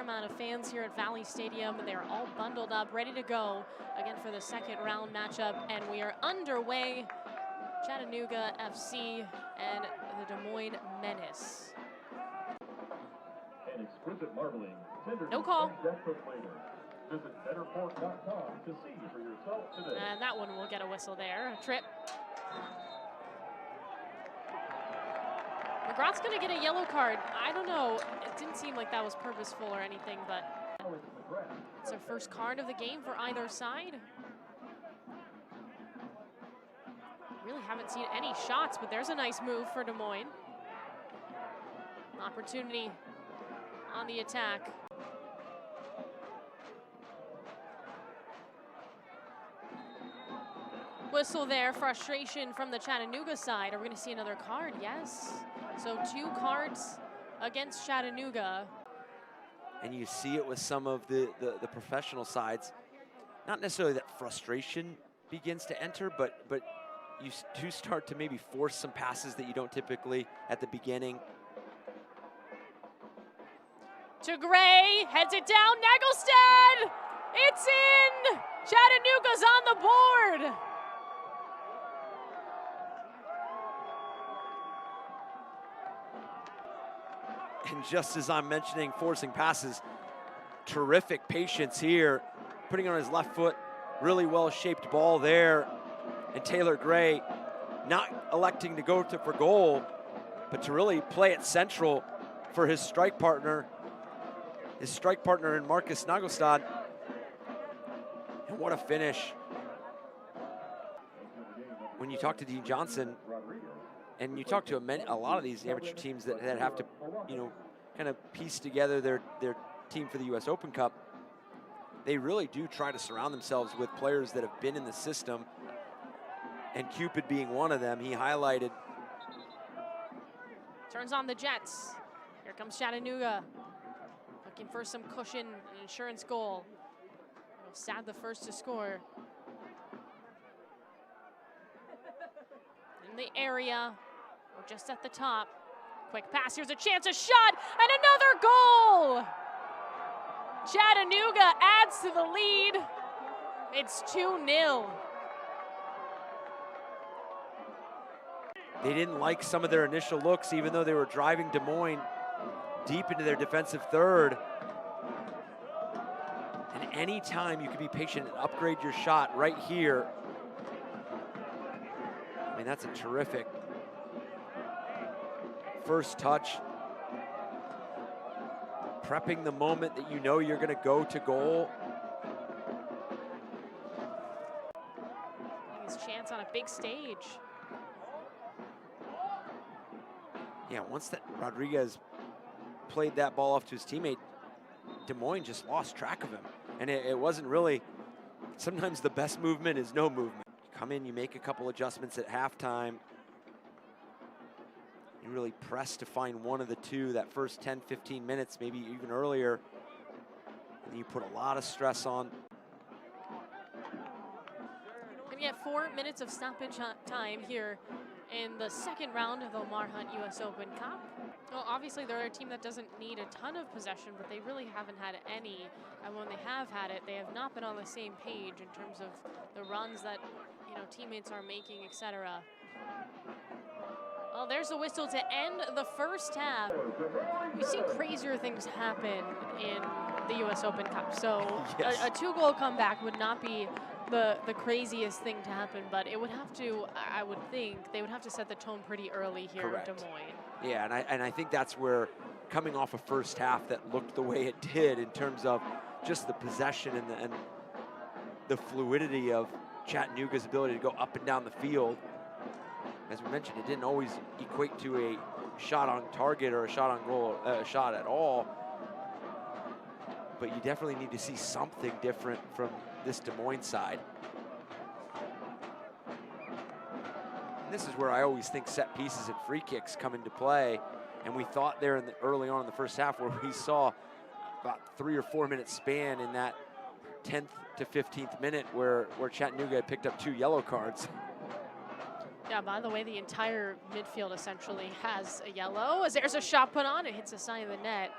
amount of fans here at Valley Stadium. They're all bundled up, ready to go again for the second round matchup, and we are underway. Chattanooga FC and the Des Moines Menace. An exquisite marbling, tender No call. Visit betterpork.com to see for yourself today. And that one will get a whistle there. A trip. McGrath's going to get a yellow card. I don't know. It didn't seem like that was purposeful or anything, but it's a first card of the game for either side. Really haven't seen any shots, but there's a nice move for Des Moines. Opportunity on the attack. Whistle there, frustration from the Chattanooga side. Are we going to see another card? Yes. So 2 cards against Chattanooga. And you see it with some of the professional sides. Not necessarily that frustration begins to enter, but you do start to maybe force some passes that you don't typically at the beginning. To Gray, heads it down, Nagelstad! It's in! Chattanooga's on the board! And just as I'm mentioning forcing passes, terrific patience here, putting on his left foot, really well-shaped ball there. And Taylor Gray not electing to go for goal, but to really play it central for his strike partner in Marcus Nagelstad. And what a finish. When you talk to Dean Johnson, and you talk to a lot of these amateur teams that have to, kind of piece together their team for the U.S. Open Cup, they really do try to surround themselves with players that have been in the system, and Cupid being one of them. He highlighted. Turns on the Jets. Here comes Chattanooga, looking for some cushion, an insurance goal. Sad the first to score. In the area, or just at the top. Quick pass, here's a chance, a shot, and another goal! Chattanooga adds to the lead. It's 2-0. They didn't like some of their initial looks, even though they were driving Des Moines deep into their defensive third. And anytime you can be patient and upgrade your shot right here, I mean, that's a terrific first touch. Prepping the moment that you know you're going to go to goal. His chance on a big stage. Yeah, once that Rodriguez played that ball off to his teammate, Des Moines just lost track of him. And it wasn't really, sometimes the best movement is no movement. You come in, you make a couple adjustments at halftime. You really press to find one of the two that first 10, 15 minutes, maybe even earlier. And you put a lot of stress on. And yet 4 minutes of stoppage time here in the second round of the Lamar Hunt U.S. Open Cup. Well, obviously they're a team that doesn't need a ton of possession, but they really haven't had any. And when they have had it, they have not been on the same page in terms of the runs that, teammates are making, etc. Well, there's a whistle to end the first half. We've seen crazier things happen in the U.S. Open Cup. So yes. a 2-goal comeback would not be the craziest thing to happen, but it would have to, I would think, they would have to set the tone pretty early here Correct. in Des Moines. Yeah, and I think that's where coming off a first half that looked the way it did in terms of just the possession and the fluidity of Chattanooga's ability to go up and down the field. As we mentioned, it didn't always equate to a shot on target or a shot on goal, shot at all. But you definitely need to see something different from this Des Moines side. And this is where I always think set pieces and free kicks come into play. And we thought there early on in the first half where we saw about 3 or 4 minute span in that 10th to 15th minute where Chattanooga had picked up 2 yellow cards. Yeah, by the way, the entire midfield essentially has a yellow. As there's a shot put on, it hits the side of the net.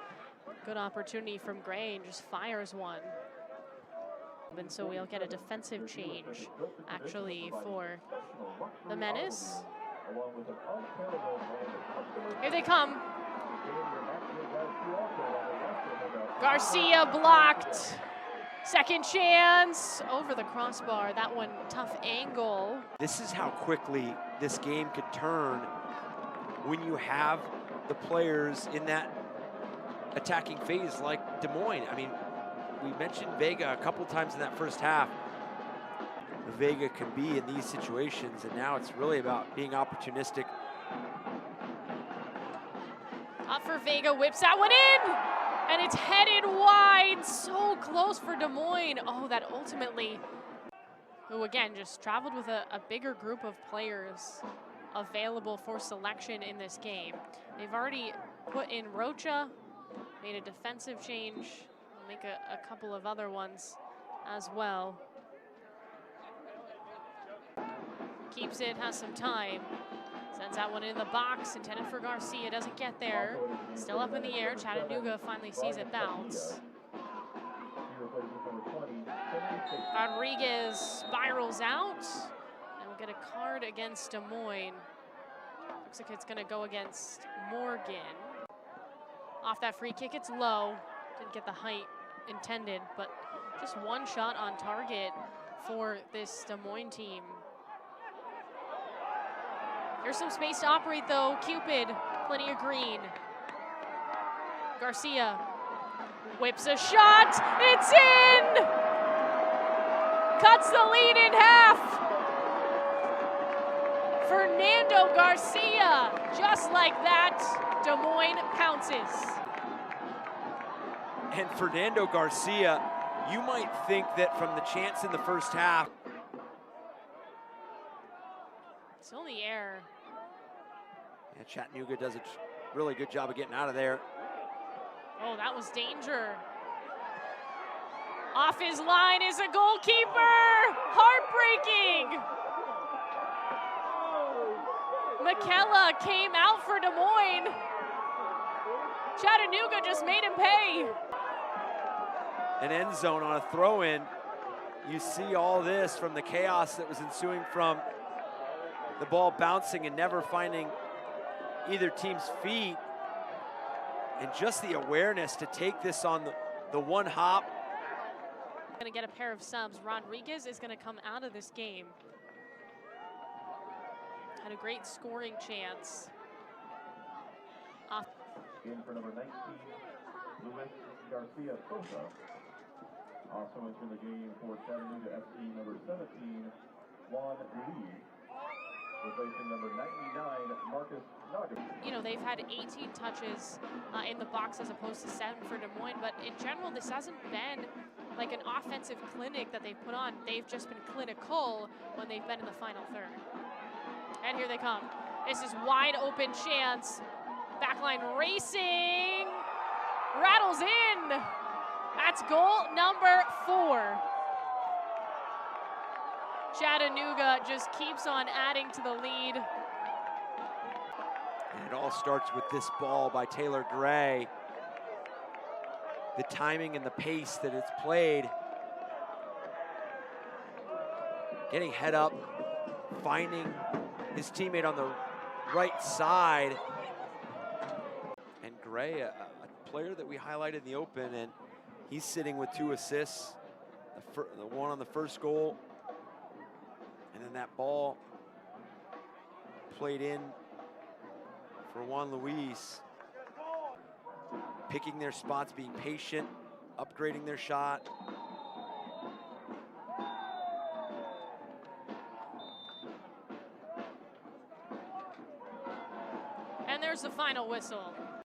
Good opportunity from Gray and just fires one. And so we'll get a defensive change, actually, for the Menace. Here they come. Garcia blocked. Second chance over the crossbar. That one, tough angle. This is how quickly this game could turn when you have the players in that attacking phase like Des Moines. I mean, we mentioned Vega a couple times in that first half. Vega can be in these situations, and now it's really about being opportunistic. Up for Vega, whips that one in, and it's headed wide. So close for Des Moines. Oh, that ultimately, who again just traveled with a bigger group of players available for selection in this game. They've already put in Rocha, made a defensive change, make a couple of other ones as well. Keeps it, has some time. Sends that one in the box, intended for Garcia, doesn't get there. Still up in the air, Chattanooga finally sees it bounce. Rodriguez spirals out, and we'll get a card against Des Moines. Looks like it's gonna go against Morgan. Off that free kick, it's low. Didn't get the height intended, but just one shot on target for this Des Moines team. There's some space to operate though. Cupid, plenty of green. Garcia whips a shot, it's in! Cuts the lead in half. Fernando Garcia, just like that, Des Moines pounces. And Fernando Garcia, you might think that from the chance in the first half. Still in the air. And Chattanooga does a really good job of getting out of there. Oh, that was danger. Off his line is a goalkeeper. Heartbreaking. McKella came out for Des Moines. Chattanooga just made him pay. An end zone on a throw-in. You see all this from the chaos that was ensuing from the ball bouncing and never finding either team's feet. And just the awareness to take this on the one hop. Gonna get a pair of subs. Rodriguez is gonna come out of this game. Had a great scoring chance. In for number 19, Luis Garcia Sosa. Also into the game for Chattanooga FC, number 17, Juan Lee. Replacing number 99, Marcus Nugget. You know, they've had 18 touches in the box as opposed to 7 for Des Moines, but in general, this hasn't been like an offensive clinic that they've put on. They've just been clinical when they've been in the final third. And here they come. This is wide open chance. Backline racing. Rattles in. That's goal number 4. Chattanooga just keeps on adding to the lead. And it all starts with this ball by Taylor Gray. The timing and the pace that it's played. Getting head up, finding his teammate on the right side. And Gray, a player that we highlighted in the open, and he's sitting with 2 assists. The one on the first goal, and then that ball played in for Juan Luis. Picking their spots, being patient, upgrading their shot. And there's the final whistle.